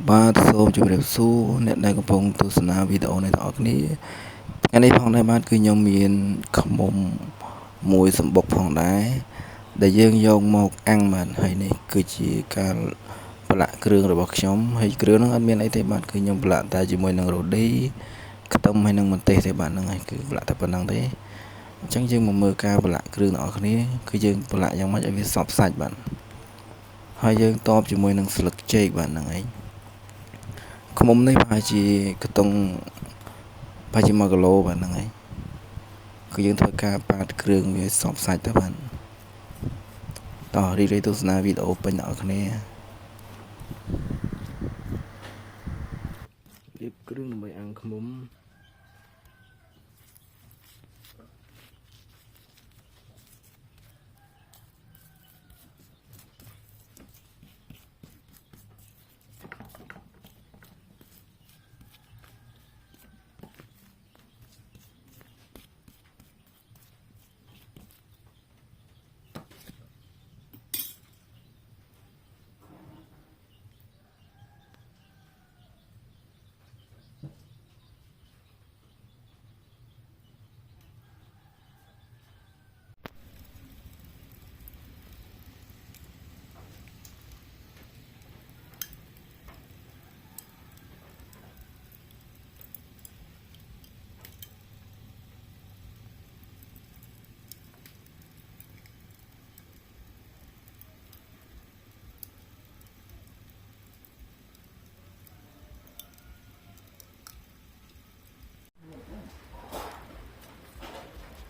បាទសូមជម្រាបសួរអ្នកដែលកំពុងទស្សនាវីដេអូនេះទាំងអស់គ្នាថ្ងៃនេះផងដែរបាទគឺខ្ញុំមានខ្មុំមួយសម្បុកផងដែរដែលយើងយកមកអាំងបាទហើយនេះគឺជាការប្រឡាក់គ្រឿងរបស់ខ្ញុំហើយគ្រឿងហ្នឹងអត់មានអីទេបាទគឺខ្ញុំប្រឡាក់តែជាមួយនឹងរ៉ូឌីខ្ទឹមហើយនឹងម្ទេសទេបាទហ្នឹងហើយគឺប្រឡាក់តែប៉ុណ្្នឹងទេអញ្ចឹងយើងមកមើលការប្រឡាក់គ្រឿងទាំងអស់គ្នាគឺយើងប្រឡាក់យ៉ាងម៉េចឲ្យវាសព្វសាច់បាទហើយយើងតបជាមួយនឹងស្លឹកចេកបាទហ្នឹងឯងខ្មុំនេះប្រហែលជាខ្ទង់ប្រហែលជា1គីឡូបាទហ្នឹងហើយគឺយើងធ្វើការប៉ាតគ្រឿងវាសព្វសាច់ទៅបាទតោះរីករាយទស្សនាវីដេអូពេញអ្នកនរគ្នារៀបគ្រឿងដើម្បីអាំងខ្មុំ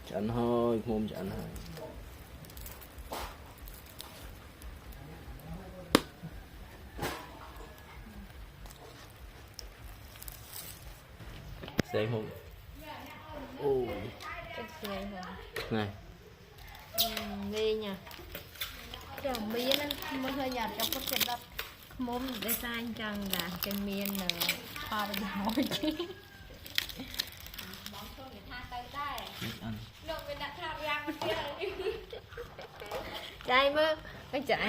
ឆ្អិនហើយខ្មុំឆ្អិនហើយផ្សេងហូបអូយផ្សេងហូបណែលេងចាំមានមិនឃើញយ៉ាត់ចាប់ពុតចិត្តដល់ខ្មុំដែលសាញចឹងណាចឹងមានផលប្រយោជន៍បងចូលនិយាយថាទៅដែរលោកមានដាក់ថាយ៉ាងមកទៀតចៃមើលមិនចា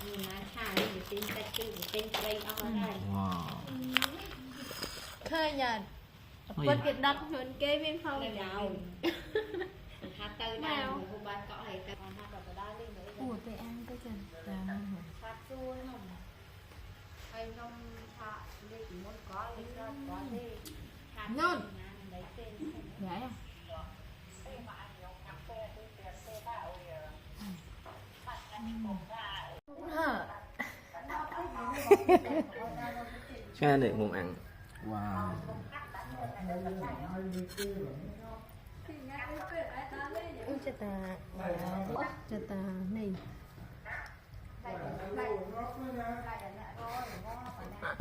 មានណាថាវាទិញតែគឺទិញត្រីអស់ហើយវ៉ាឃើញយ៉ាត់ពុតគេដុតខ្លួនគេមានផលប្រយោជន៍ថាទៅដែរហូបបានកក់ហើយទៅថាក៏ទៅដែរលេងអូទៅអាំងទៅចឹងតាមថាសួរហ្នឹងហើយខ្ញុំថាលេខពីមុនក៏លេខដល់ក៏ទេថានោះណៃទេញ៉ៃឆ្ងាញ់នេះមុំអាំងវ៉ាវចិត្តានេះ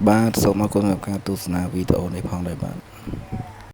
បាទសូមអរគុណសម្រាប់ការទស្សនាវីដេអូនេះផងដែរបាទ